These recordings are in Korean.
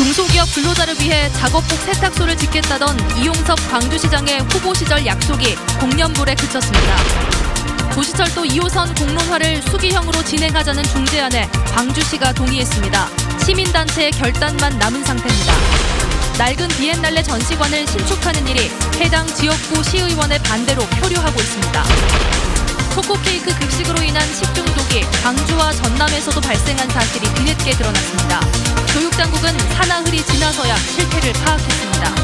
중소기업 근로자를 위해 작업복 세탁소를 짓겠다던 이용섭 광주시장의 후보 시절 약속이 공년불에 그쳤습니다. 도시철도 2호선 공론화를 수기형으로 진행하자는 중재안에 광주시가 동의했습니다. 시민단체의 결단만 남은 상태입니다. 낡은 비엔날레 전시관을 신축하는 일이 해당 지역구 시의원의 반대로 표류하고 있습니다. 초코케이크 급식으로 인한 식중독이 광주와 전남에서도 발생한 사실이 뒤늦게 드러났습니다. 교육당국은 사나흘이 지나서야 실태를 파악했습니다.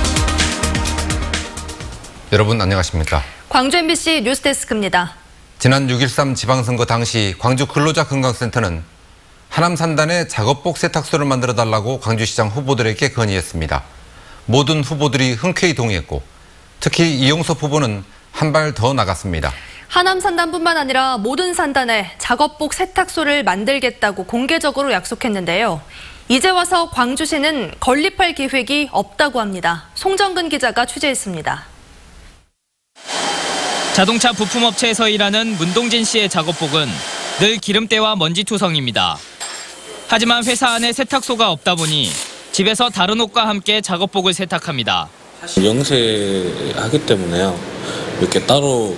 여러분 안녕하십니까? 광주 MBC 뉴스데스크입니다. 지난 6.13 지방선거 당시 광주 근로자건강센터는 하남 산단에 작업복 세탁소를 만들어달라고 광주시장 후보들에게 건의했습니다. 모든 후보들이 흔쾌히 동의했고 특히 이용섭 후보는 한 발 더 나갔습니다. 하남 산단뿐만 아니라 모든 산단에 작업복 세탁소를 만들겠다고 공개적으로 약속했는데요. 이제 와서 광주시는 건립할 계획이 없다고 합니다. 송정근 기자가 취재했습니다. 자동차 부품업체에서 일하는 문동진 씨의 작업복은 늘 기름때와 먼지 투성입니다. 하지만 회사 안에 세탁소가 없다 보니 집에서 다른 옷과 함께 작업복을 세탁합니다. 영세하기 때문에요. 이렇게 따로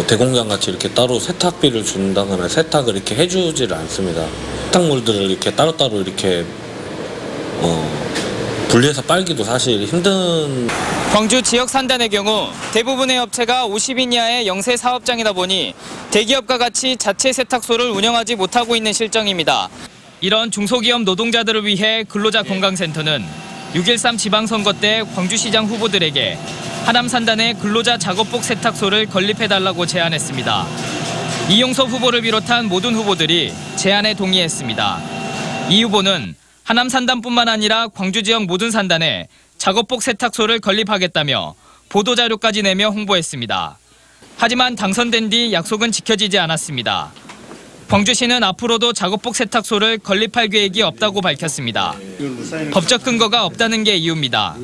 대공장 같이 이렇게 따로 세탁비를 준다거나 세탁을 이렇게 해주지를 않습니다. 세탁물들을 이렇게 따로따로 이렇게 분리해서 빨기도 사실 힘든. 광주 지역 산단의 경우 대부분의 업체가 50인 이하의 영세 사업장이다 보니 대기업과 같이 자체 세탁소를 운영하지 못하고 있는 실정입니다. 이런 중소기업 노동자들을 위해 근로자건강센터는 6.13 지방선거 때 광주시장 후보들에게 하남 산단에 근로자 작업복 세탁소를 건립해달라고 제안했습니다. 이용섭 후보를 비롯한 모든 후보들이 제안에 동의했습니다. 이 후보는 하남 산단뿐만 아니라 광주 지역 모든 산단에 작업복 세탁소를 건립하겠다며 보도자료까지 내며 홍보했습니다. 하지만 당선된 뒤 약속은 지켜지지 않았습니다. 광주시는 앞으로도 작업복 세탁소를 건립할 계획이 없다고 밝혔습니다. 법적 근거가 없다는 게 이유입니다.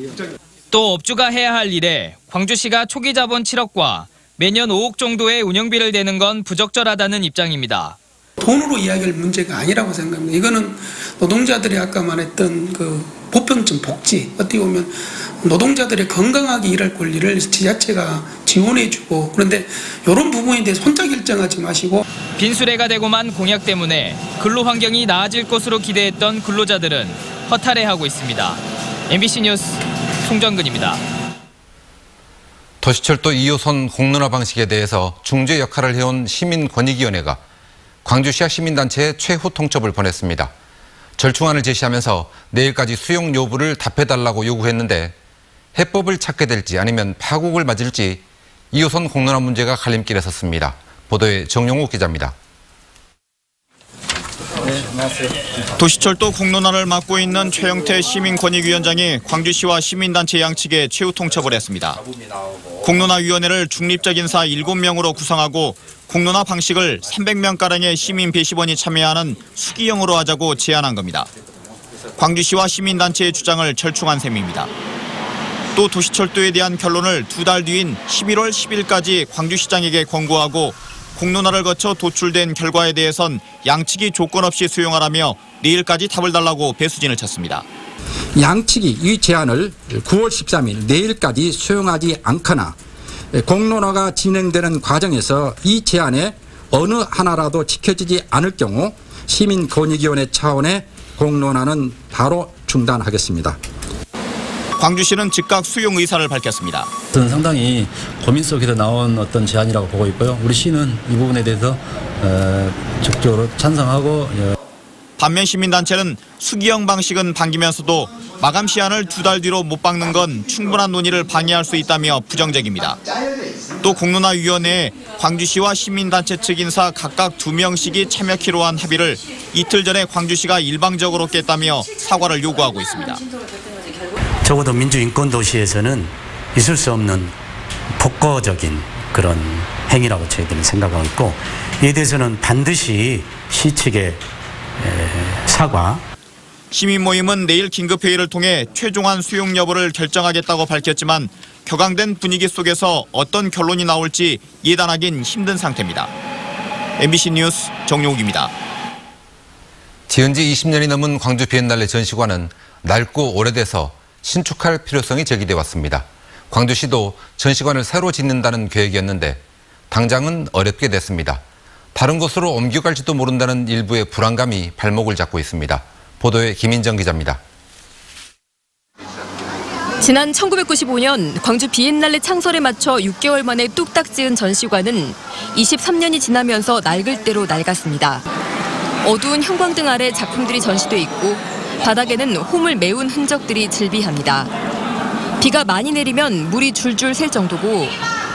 또 업주가 해야 할 일에 광주시가 초기 자본 7억과 매년 5억 정도의 운영비를 대는 건 부적절하다는 입장입니다. 돈으로 이야기할 문제가 아니라고 생각합니다. 이거는 노동자들이 아까 말했던 그 보편적 복지, 어떻게 보면 노동자들이 건강하게 일할 권리를 지자체가 지원해주고, 그런데 이런 부분에 대해서 혼자 결정하지 마시고. 빈수레가 되고만 공약 때문에 근로 환경이 나아질 것으로 기대했던 근로자들은 허탈해하고 있습니다. MBC 뉴스 송정근입니다. 도시철도 2호선 공론화 방식에 대해서 중재 역할을 해온 시민권익위원회가 광주시와 시민단체에 최후 통첩을 보냈습니다. 절충안을 제시하면서 내일까지 수용 여부를 답해달라고 요구했는데 해법을 찾게 될지 아니면 파국을 맞을지 2호선 공론화 문제가 갈림길에 섰습니다. 보도에 정용욱 기자입니다. 네, 안녕하세요. 도시철도 공론화를 맡고 있는 최영태 시민권익위원장이 광주시와 시민단체 양측에 최후 통첩을 했습니다. 공론화위원회를 중립적 인사 7명으로 구성하고 공론화 방식을 300명가량의 시민 배심원이 참여하는 수기형으로 하자고 제안한 겁니다. 광주시와 시민단체의 주장을 절충한 셈입니다. 또 도시철도에 대한 결론을 2달 뒤인 11월 10일까지 광주시장에게 권고하고 공론화를 거쳐 도출된 결과에 대해선 양측이 조건 없이 수용하라며 내일까지 답을 달라고 배수진을 쳤습니다. 양측이 이 제안을 9월 13일 내일까지 수용하지 않거나 공론화가 진행되는 과정에서 이 제안에 어느 하나라도 지켜지지 않을 경우 시민권익위원회 차원의 공론화는 바로 중단하겠습니다. 광주시는 즉각 수용 의사를 밝혔습니다. 저는 상당히 고민 속에서 나온 어떤 제안이라고 보고 있고요. 우리 시는 이 부분에 대해서 적극적으로 찬성하고. 반면 시민단체는 수기형 방식은 반기면서도 마감 시한을 2달 뒤로 못 박는 건 충분한 논의를 방해할 수 있다며 부정적입니다. 또 공론화위원회에 광주시와 시민단체 측 인사 각각 2명씩이 참여키로 한 합의를 이틀 전에 광주시가 일방적으로 깼다며 사과를 요구하고 있습니다. 적어도 민주인권도시에서는 있을 수 없는 폭거적인 그런 행위라고 저희들은 생각하고 있고, 이에 대해서는 반드시 시 측의 사과. 시민 모임은 내일 긴급회의를 통해 최종안 수용 여부를 결정하겠다고 밝혔지만 격앙된 분위기 속에서 어떤 결론이 나올지 예단하긴 힘든 상태입니다. MBC 뉴스 정용욱입니다. 지은 지 20년이 넘은 광주 비엔날레 전시관은 낡고 오래돼서 신축할 필요성이 제기돼 왔습니다. 광주시도 전시관을 새로 짓는다는 계획이었는데 당장은 어렵게 됐습니다. 다른 곳으로 옮겨갈지도 모른다는 일부의 불안감이 발목을 잡고 있습니다. 보도에 김인정 기자입니다. 지난 1995년 광주 비엔날레 창설에 맞춰 6개월 만에 뚝딱 지은 전시관은 23년이 지나면서 낡을 대로 낡았습니다. 어두운 형광등 아래 작품들이 전시돼 있고 바닥에는 홈을 메운 흔적들이 즐비합니다. 비가 많이 내리면 물이 줄줄 셀 정도고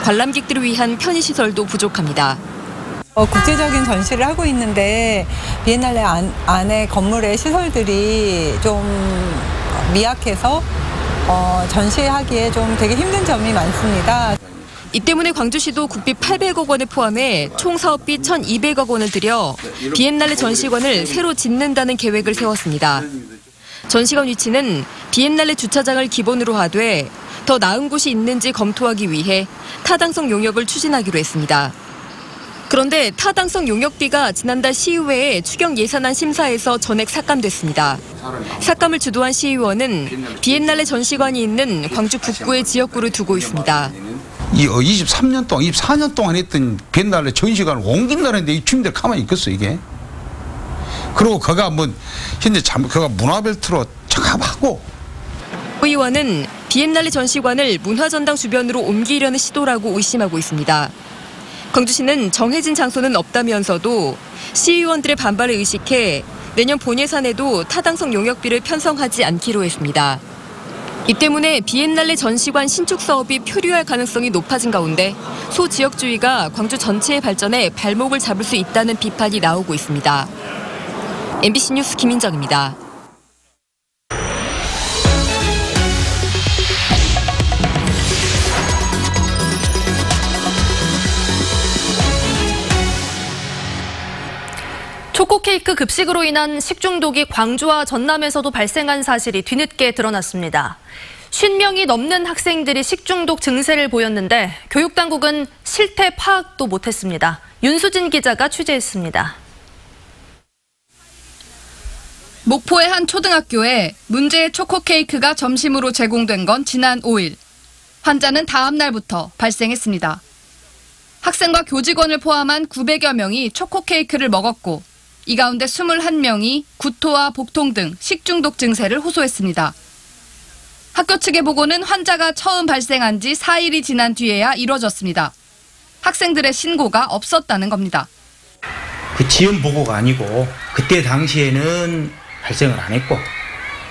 관람객들을 위한 편의시설도 부족합니다. 국제적인 전시를 하고 있는데 비엔날레 안에 건물의 시설들이 좀 미약해서 전시하기에 좀 되게 힘든 점이 많습니다. 이 때문에 광주시도 국비 800억 원을 포함해 총 사업비 1,200억 원을 들여 비엔날레 전시관을 새로 짓는다는 계획을 세웠습니다. 전시관 위치는 비엔날레 주차장을 기본으로 하되 더 나은 곳이 있는지 검토하기 위해 타당성 용역을 추진하기로 했습니다. 그런데 타당성 용역비가 지난달 시의회의 추경 예산안 심사에서 전액 삭감됐습니다. 삭감을 주도한 시의원은 비엔날레 전시관이 있는 광주 북구의 지역구를 두고 있습니다. 이 23년 동안, 24년 동안 했던 비엔날레 전시관을 옮긴다는데 이 주민들 가만히 있겠어 이게? 그리고 그가 뭐 현재 그가 문화벨트로 장악하고. 의원은 비엔날레 전시관을 문화전당 주변으로 옮기려는 시도라고 의심하고 있습니다. 광주시는 정해진 장소는 없다면서도 시의원들의 반발을 의식해 내년 본예산에도 타당성 용역비를 편성하지 않기로 했습니다. 이 때문에 비엔날레 전시관 신축 사업이 표류할 가능성이 높아진 가운데 소지역주의가 광주 전체의 발전에 발목을 잡을 수 있다는 비판이 나오고 있습니다. MBC 뉴스 김인정입니다. 초코케이크 급식으로 인한 식중독이 광주와 전남에서도 발생한 사실이 뒤늦게 드러났습니다. 50명이 넘는 학생들이 식중독 증세를 보였는데 교육당국은 실태 파악도 못했습니다. 윤수진 기자가 취재했습니다. 목포의 한 초등학교에 문제의 초코케이크가 점심으로 제공된 건 지난 5일. 환자는 다음 날부터 발생했습니다. 학생과 교직원을 포함한 900여 명이 초코케이크를 먹었고 이 가운데 21명이 구토와 복통 등 식중독 증세를 호소했습니다. 학교 측의 보고는 환자가 처음 발생한 지 4일이 지난 뒤에야 이뤄졌습니다. 학생들의 신고가 없었다는 겁니다. 그 지연 보고가 아니고 그때 당시에는 발생을 안 했고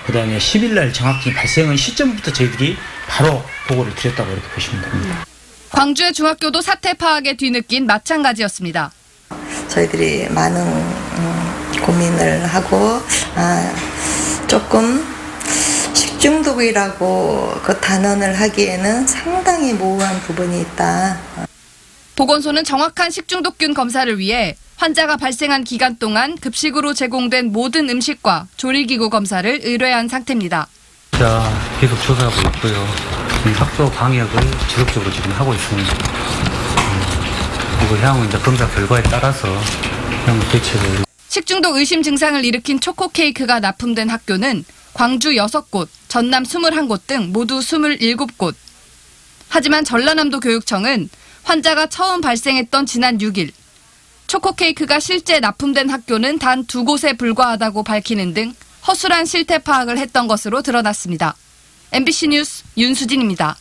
그다음에 10일 날 정확히 발생한 시점부터 저희들이 바로 보고를 드렸다고 이렇게 보시면 됩니다. 광주의 중학교도 사태 파악에 뒤늦긴 마찬가지였습니다. 저희들이 많은 고민을 하고 조금 식중독이라고 그 단언을 하기에는 상당히 모호한 부분이 있다. 보건소는 정확한 식중독균 검사를 위해 환자가 발생한 기간 동안 급식으로 제공된 모든 음식과 조리기구 검사를 의뢰한 상태입니다. 계속 조사하고 있고요. 학교 방역을 지속적으로 지금 하고 있습니다. 그리고 향후 이제 검사 결과에 따라서 향후 대책을. 식중독 의심 증상을 일으킨 초코케이크가 납품된 학교는 광주 6곳, 전남 21곳 등 모두 27곳. 하지만 전라남도 교육청은 환자가 처음 발생했던 지난 6일, 초코케이크가 실제 납품된 학교는 단 2곳에 불과하다고 밝히는 등 허술한 실태 파악을 했던 것으로 드러났습니다. MBC 뉴스 윤수진입니다.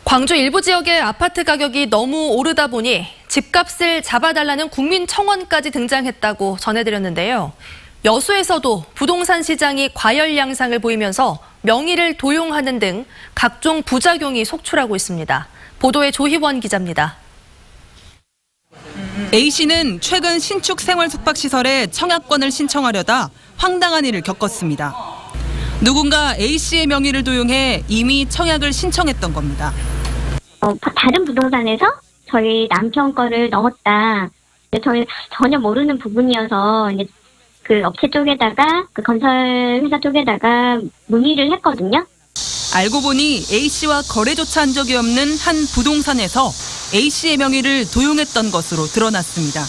광주 일부 지역의 아파트 가격이 너무 오르다 보니 집값을 잡아달라는 국민청원까지 등장했다고 전해드렸는데요. 여수에서도 부동산 시장이 과열 양상을 보이면서 명의를 도용하는 등 각종 부작용이 속출하고 있습니다. 보도에 조희원 기자입니다. A씨는 최근 신축 생활 숙박시설에 청약권을 신청하려다 황당한 일을 겪었습니다. 누군가 A씨의 명의를 도용해 이미 청약을 신청했던 겁니다. 다른 부동산에서 저희 남편 거를 넣었다. 저희 전혀 모르는 부분이어서 이제 그 업체 쪽에다가 그 건설 회사 쪽에다가 문의를 했거든요. 알고 보니 A씨와 거래조차 한 적이 없는 한 부동산에서 A씨의 명의를 도용했던 것으로 드러났습니다.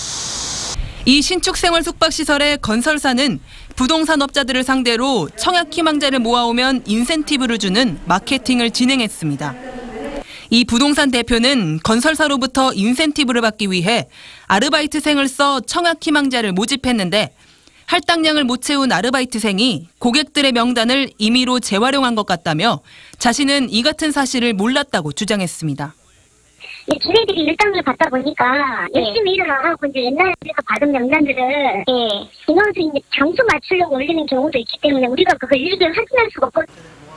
이 신축 생활 숙박시설의 건설사는 부동산 업자들을 상대로 청약 희망자를 모아오면 인센티브를 주는 마케팅을 진행했습니다. 이 부동산 대표는 건설사로부터 인센티브를 받기 위해 아르바이트생을 써 청약 희망자를 모집했는데 할당량을 못 채운 아르바이트생이 고객들의 명단을 임의로 재활용한 것 같다며 자신은 이 같은 사실을 몰랐다고 주장했습니다. 기회들이 일당을 받다 보니까 열심히 일을 하고 이제 옛날에서 받은 명단들을 이거는 이제 장수 맞추려고 올리는 경우도 있기 때문에 우리가 그걸 일일이 확인할 수가 없고.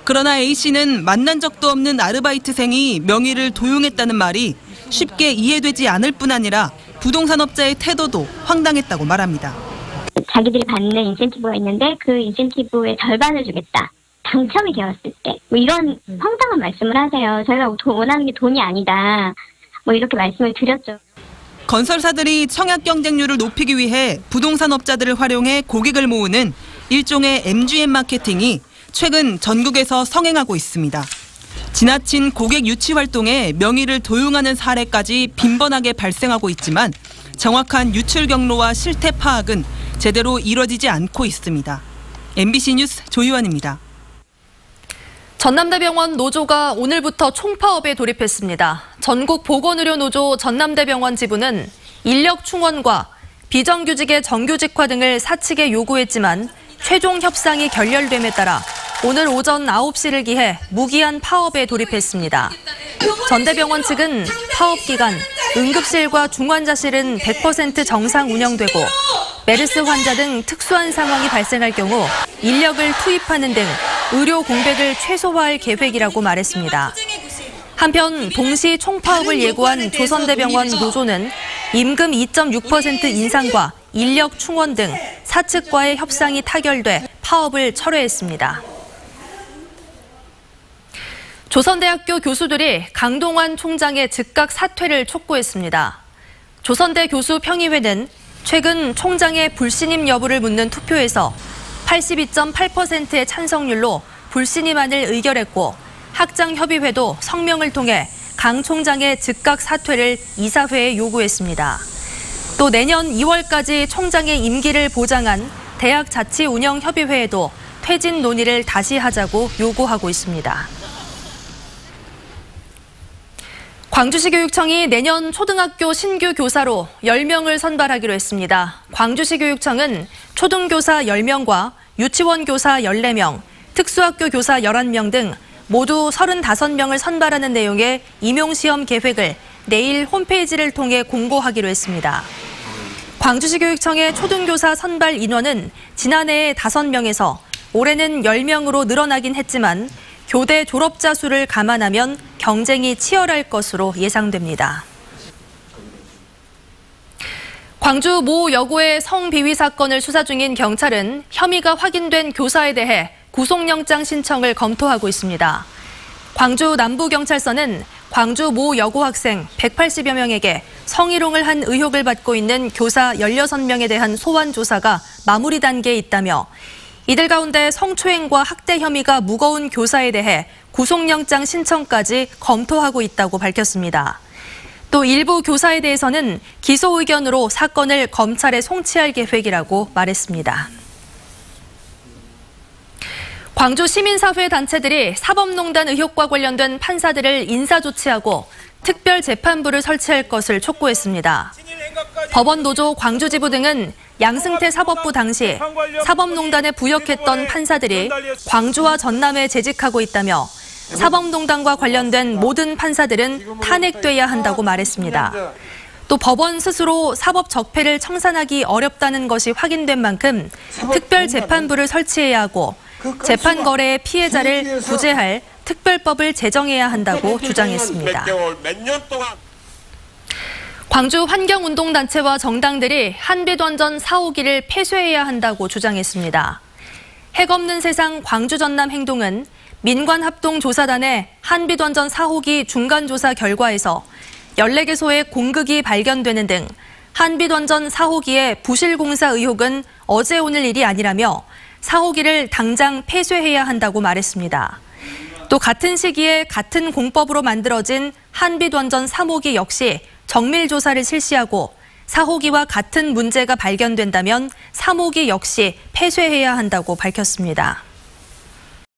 그러나 A씨는 만난 적도 없는 아르바이트생이 명의를 도용했다는 말이 쉽게 이해되지 않을 뿐 아니라 부동산 업자의 태도도 황당했다고 말합니다. 자기들이 받는 인센티브가 있는데 그 인센티브의 절반을 주겠다. 당첨이 되었을 때 뭐 이런 황당한 말씀을 하세요. 저희가 원하는 게 돈이 아니다. 뭐 이렇게 말씀을 드렸죠. 건설사들이 청약 경쟁률을 높이기 위해 부동산 업자들을 활용해 고객을 모으는 일종의 MGM 마케팅이 최근 전국에서 성행하고 있습니다. 지나친 고객 유치 활동에 명의를 도용하는 사례까지 빈번하게 발생하고 있지만 정확한 유출 경로와 실태 파악은 제대로 이뤄지지 않고 있습니다. MBC 뉴스 조희원입니다. 전남대병원 노조가 오늘부터 총파업에 돌입했습니다. 전국 보건의료노조 전남대병원 지부는 인력 충원과 비정규직의 정규직화 등을 사측에 요구했지만 최종 협상이 결렬됨에 따라 오늘 오전 9시를 기해 무기한 파업에 돌입했습니다. 전대병원 측은 파업 기간 응급실과 중환자실은 100% 정상 운영되고 메르스 환자 등 특수한 상황이 발생할 경우 인력을 투입하는 등 의료 공백을 최소화할 계획이라고 말했습니다. 한편 동시 총파업을 예고한 조선대병원 노조는 임금 2.6% 인상과 인력 충원 등 사측과의 협상이 타결돼 파업을 철회했습니다. 조선대학교 교수들이 강동원 총장의 즉각 사퇴를 촉구했습니다. 조선대 교수 평의회는 최근 총장의 불신임 여부를 묻는 투표에서 82.8%의 찬성률로 불신임안을 의결했고 학장협의회도 성명을 통해 강 총장의 즉각 사퇴를 이사회에 요구했습니다. 또 내년 2월까지 총장의 임기를 보장한 대학자치운영협의회에도 퇴진 논의를 다시 하자고 요구하고 있습니다. 광주시 교육청이 내년 초등학교 신규 교사로 10명을 선발하기로 했습니다. 광주시 교육청은 초등교사 10명과 유치원 교사 14명, 특수학교 교사 11명 등 모두 35명을 선발하는 내용의 임용시험 계획을 내일 홈페이지를 통해 공고하기로 했습니다. 광주시 교육청의 초등교사 선발 인원은 지난해에 5명에서 올해는 10명으로 늘어나긴 했지만 교대 졸업자 수를 감안하면 경쟁이 치열할 것으로 예상됩니다. 광주 모 여고의 성비위 사건을 수사 중인 경찰은 혐의가 확인된 교사에 대해 구속영장 신청을 검토하고 있습니다. 광주 남부경찰서는 광주 모 여고 학생 180여 명에게 성희롱을 한 의혹을 받고 있는 교사 16명에 대한 소환 조사가 마무리 단계에 있다며 이들 가운데 성추행과 학대 혐의가 무거운 교사에 대해 구속영장 신청까지 검토하고 있다고 밝혔습니다. 또 일부 교사에 대해서는 기소 의견으로 사건을 검찰에 송치할 계획이라고 말했습니다. 광주 시민사회 단체들이 사법농단 의혹과 관련된 판사들을 인사조치하고 특별재판부를 설치할 것을 촉구했습니다. 법원노조 광주지부 등은 양승태 사법부 당시 사법농단에 부역했던 판사들이 광주와 전남에 재직하고 있다며 사법농단과 관련된 모든 판사들은 탄핵돼야 한다고 말했습니다. 또 법원 스스로 사법 적폐를 청산하기 어렵다는 것이 확인된 만큼 특별재판부를 설치해야 하고 재판 거래의 피해자를 구제할 특별법을 제정해야 한다고 주장했습니다. 광주 환경운동단체와 정당들이 한빛원전 4호기를 폐쇄해야 한다고 주장했습니다. 핵 없는 세상 광주 전남 행동은 민관합동조사단의 한빛원전 4호기 중간조사 결과에서 14개소의 공극이 발견되는 등 한빛원전 4호기의 부실공사 의혹은 어제 오늘 일이 아니라며 4호기를 당장 폐쇄해야 한다고 말했습니다. 또 같은 시기에 같은 공법으로 만들어진 한빛원전 3호기 역시 정밀조사를 실시하고 4호기와 같은 문제가 발견된다면 3호기 역시 폐쇄해야 한다고 밝혔습니다.